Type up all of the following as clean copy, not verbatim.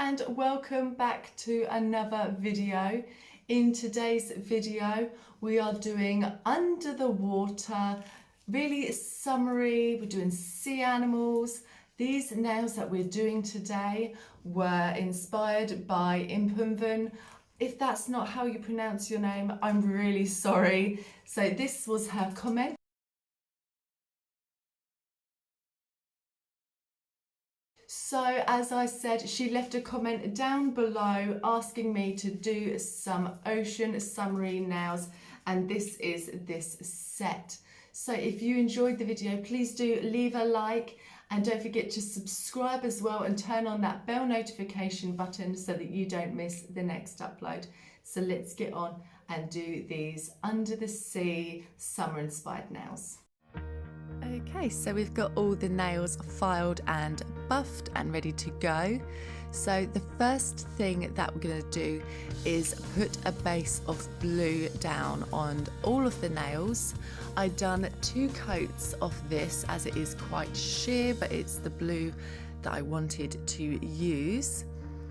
and welcome back to another video. In today's video we are doing under the water, really summary. We're doing sea animals. These nails that we're doing today were inspired by Impunvan. If that's not how you pronounce your name, I'm really sorry. So this was her comment. So as I said, she left a comment down below asking me to do some ocean summary nails, and this is this set. So if you enjoyed the video, please do leave a like and don't forget to subscribe as well and turn on that bell notification button so that you don't miss the next upload. So let's get on and do these under the sea summer inspired nails. Okay, so we've got all the nails filed and buffed and ready to go. So the first thing that we're going to do is put a base of blue down on all of the nails. I've done 2 coats of this as it is quite sheer, but it's the blue that I wanted to use.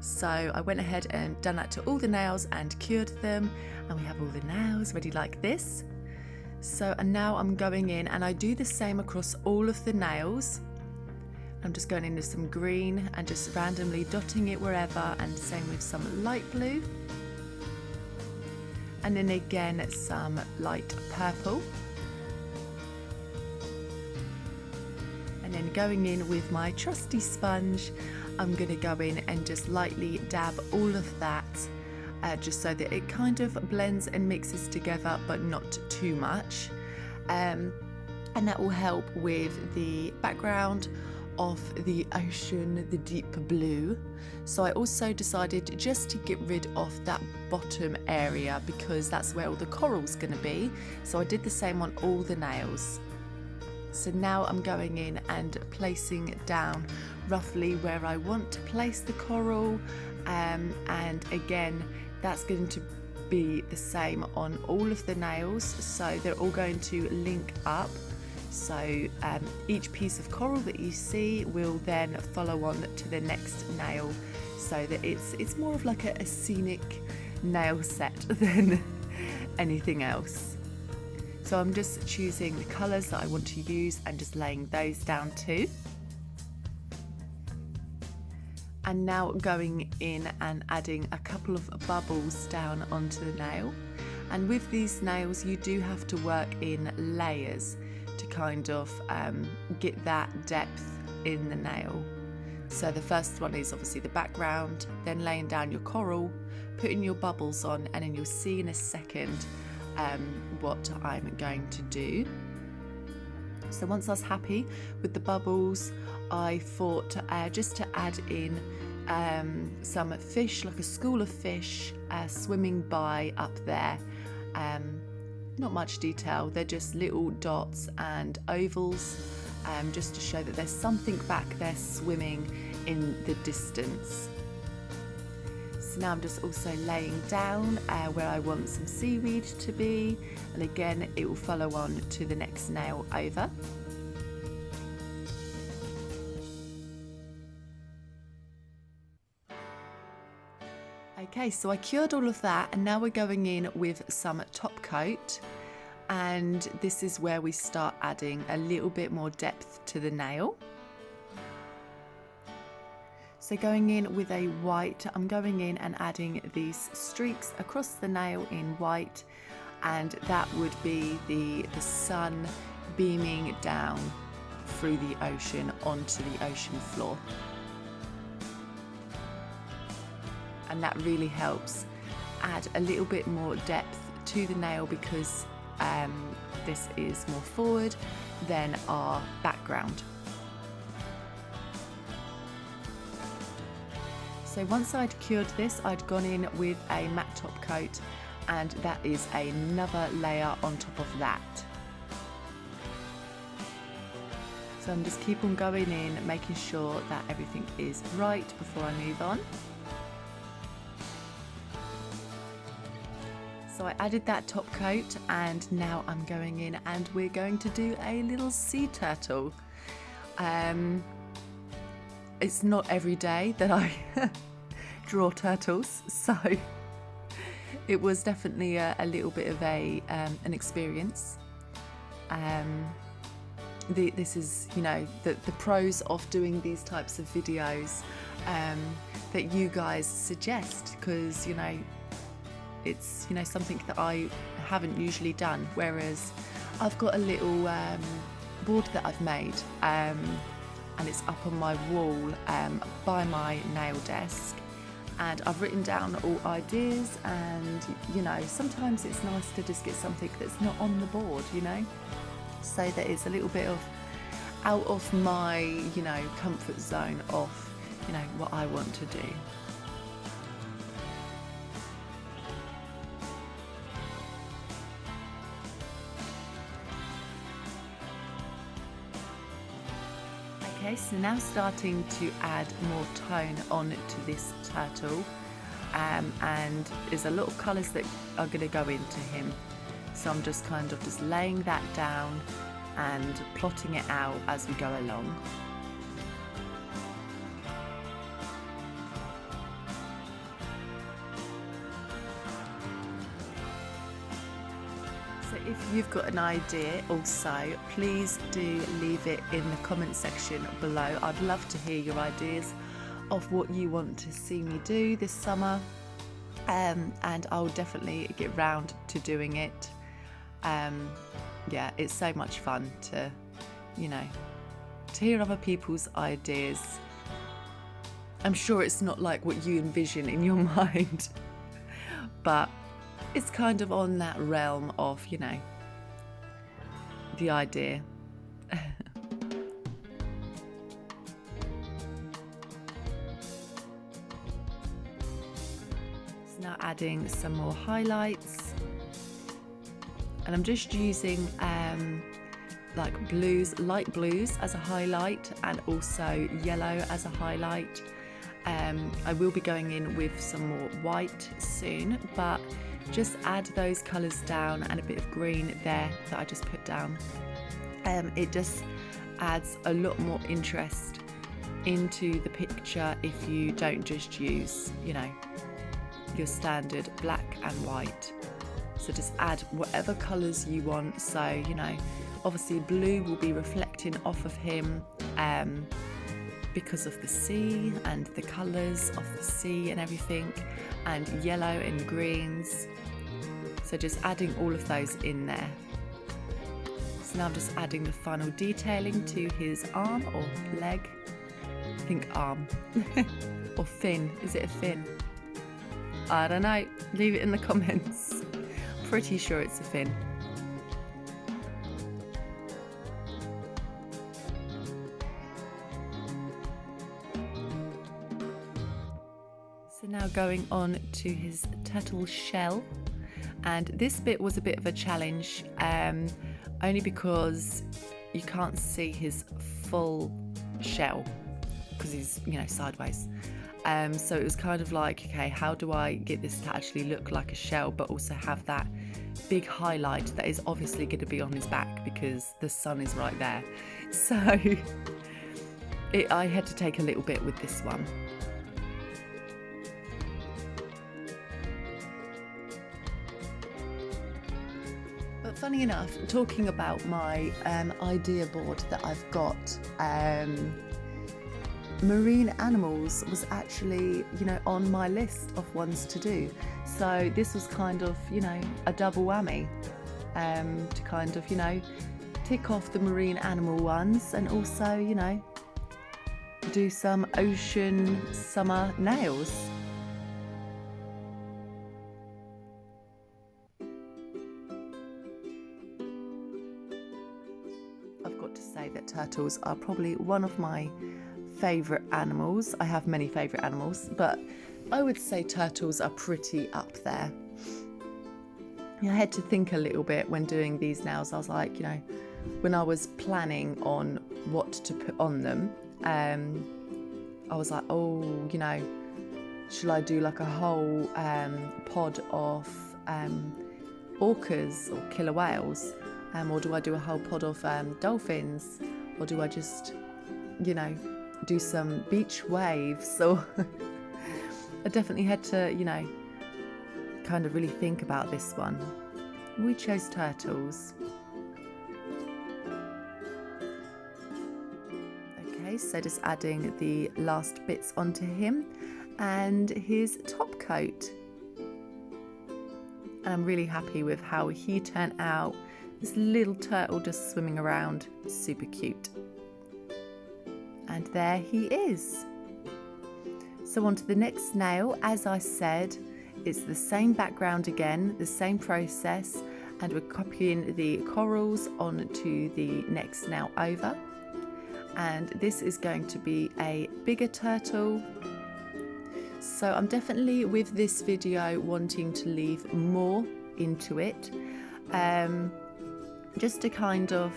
So I went ahead and done that to all the nails and cured them, and we have all the nails ready like this. So and now I'm going in and I do the same across all of the nails. I'm just going in with some green and just randomly dotting it wherever, and same with some light blue. And then again some light purple. And then going in with my trusty sponge, I'm going to go in and just lightly dab all of that. Just so that it kind of blends and mixes together, but not too much, and that will help with the background of the ocean, the deep blue. So I also decided just to get rid of that bottom area because that's where all the coral's going to be, so I did the same on all the nails. So now I'm going in and placing down roughly where I want to place the coral, and again that's going to be the same on all of the nails, so they're all going to link up. So each piece of coral that you see will then follow on to the next nail, so that it's more of like a scenic nail set than anything else. So I'm just choosing the colours that I want to use and just laying those down too. And now going in and adding a couple of bubbles down onto the nail. And with these nails you do have to work in layers to kind of get that depth in the nail. So the first one is obviously the background, then laying down your coral, putting your bubbles on, and then you'll see in a second what I'm going to do. So once I was happy with the bubbles, I thought just to add in some fish, like a school of fish swimming by up there. Not much detail, they're just little dots and ovals, just to show that there's something back there swimming in the distance. So now I'm just also laying down where I want some seaweed to be, and again it will follow on to the next nail over. Okay, so I cured all of that, and now we're going in with some top coat, and this is where we start adding a little bit more depth to the nail. So going in with a white, I'm going in and adding these streaks across the nail in white, and that would be the sun beaming down through the ocean onto the ocean floor. And that really helps add a little bit more depth to the nail because this is more forward than our background. So once I'd cured this, I'd gone in with a matte top coat, and that is another layer on top of that. So I'm just keep on going in, making sure that everything is right before I move on. So I added that top coat, and now I'm going in and we're going to do a little sea turtle. It's not every day that I draw turtles, so it was definitely a little bit of an experience. This is, you know, the pros of doing these types of videos that you guys suggest, because, you know, it's, you know, something that I haven't usually done, whereas I've got a little board that I've made and it's up on my wall by my nail desk, and I've written down all ideas, and, you know, sometimes it's nice to just get something that's not on the board, you know, so that it's a little bit of out of my, you know, comfort zone of, you know, what I want to do. Okay, so now starting to add more tone on to this turtle, and there's a lot of colours that are going to go into him. So I'm just kind of just laying that down and plotting it out as we go along. So if you've got an idea also, please do leave it in the comment section below. I'd love to hear your ideas of what you want to see me do this summer, and I'll definitely get round to doing it. Yeah, it's so much fun to, you know, to hear other people's ideas. I'm sure it's not like what you envision in your mind, but it's kind of on that realm of, you know, the idea. So now adding some more highlights, and I'm just using like blues, light blues as a highlight, and also yellow as a highlight. I will be going in with some more white soon, but just add those colours down, and a bit of green there that I just put down. It just adds a lot more interest into the picture if you don't just use, you know, your standard black and white. So just add whatever colours you want. So, you know, obviously blue will be reflecting off of him because of the sea and the colours of the sea and everything, and yellow and greens. So just adding all of those in there. So now I'm just adding the final detailing to his arm or leg. I think arm or fin. Is it a fin? I don't know. Leave it in the comments. Pretty sure it's a fin. So now going on to his turtle shell, and this bit was a bit of a challenge, only because you can't see his full shell because he's, you know, sideways. So it was kind of like, okay, how do I get this to actually look like a shell but also have that big highlight that is obviously going to be on his back because the sun is right there. So I had to take a little bit with this one. But funny enough, talking about my idea board that I've got, marine animals was actually, you know, on my list of ones to do. So this was kind of, you know, a double whammy to kind of, you know, tick off the marine animal ones and also, you know, do some ocean summer nails. I've got to say that turtles are probably one of my favourite animals. I have many favourite animals, but I would say turtles are pretty up there. I had to think a little bit when doing these nails. I was like, you know, when I was planning on what to put on them, I was like, oh, you know, shall I do like a whole pod of orcas or killer whales, or do I do a whole pod of dolphins, or do I just, you know, do some beach waves? Or I definitely had to, you know, kind of really think about this one. We chose turtles. Okay, so just adding the last bits onto him and his top coat. And I'm really happy with how he turned out. This little turtle just swimming around, super cute. And there he is. So on to the next snail. As I said, it's the same background again, the same process, and we're copying the corals onto the next snail over. And this is going to be a bigger turtle. So I'm definitely with this video wanting to leave more into it, just to kind of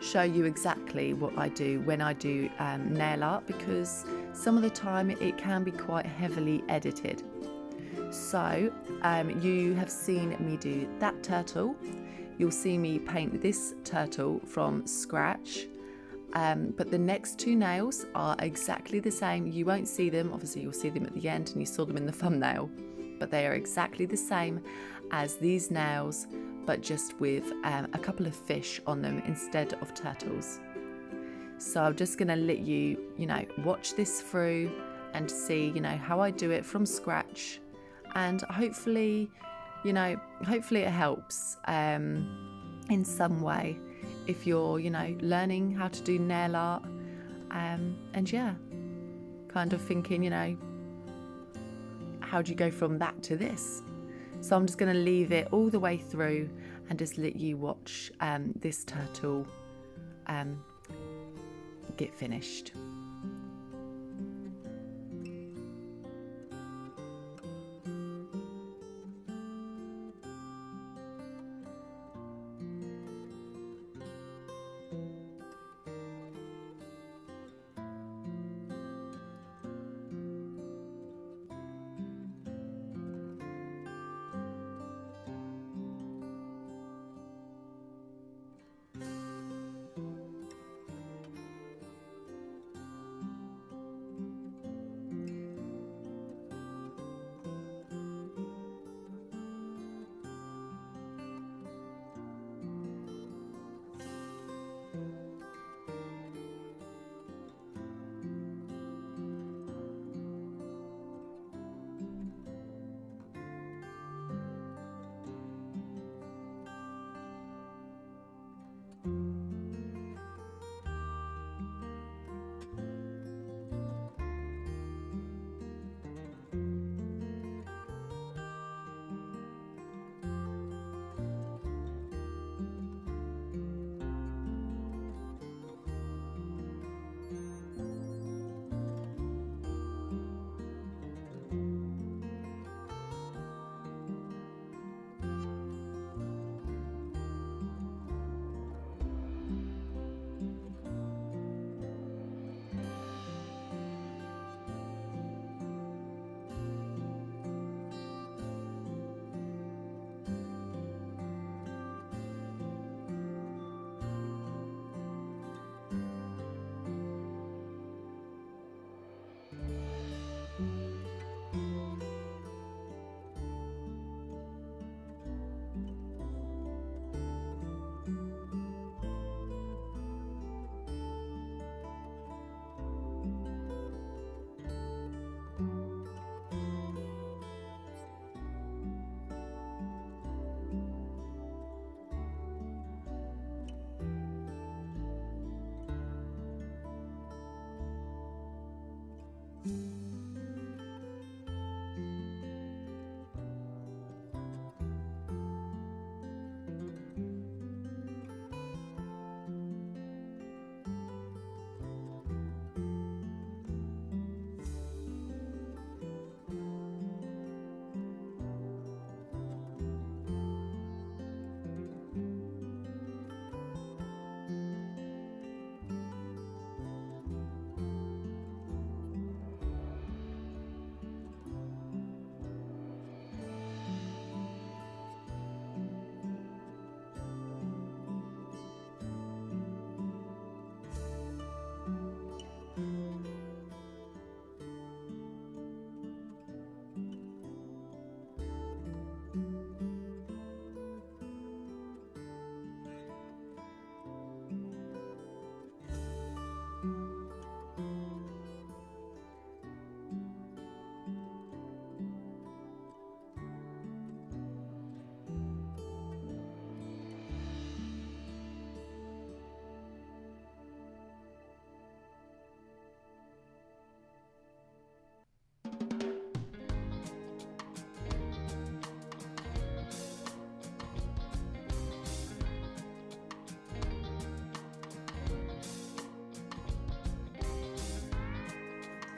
show you exactly what I do when I do nail art, because some of the time it can be quite heavily edited. So you have seen me do that turtle. You'll see me paint this turtle from scratch. But the next two nails are exactly the same. You won't see them, obviously you'll see them at the end and you saw them in the thumbnail, but they are exactly the same as these nails, but just with a couple of fish on them instead of turtles. So I'm just gonna let you, watch this through and see, how I do it from scratch, and hopefully, hopefully it helps in some way if you're, learning how to do nail art, and yeah, kind of thinking, how do you go from that to this? So I'm just going to leave it all the way through and just let you watch this turtle get finished.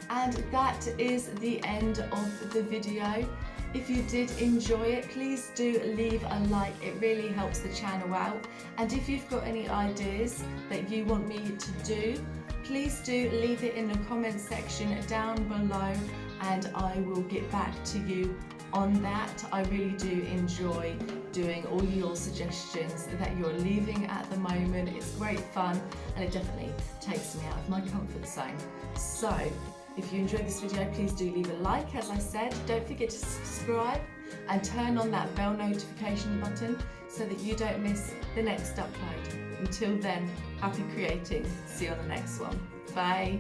And that is the end of the video. If you did enjoy it, please do leave a like. It really helps the channel out. And if you've got any ideas that you want me to do, please do leave it in the comment section down below and I will get back to you on that. I really do enjoy doing all your suggestions that you're leaving at the moment. It's great fun and it definitely takes me out of my comfort zone. So if you enjoyed this video, please do leave a like, as I said. Don't forget to subscribe and turn on that bell notification button so that you don't miss the next upload. Until then, happy creating. See you on the next one. Bye.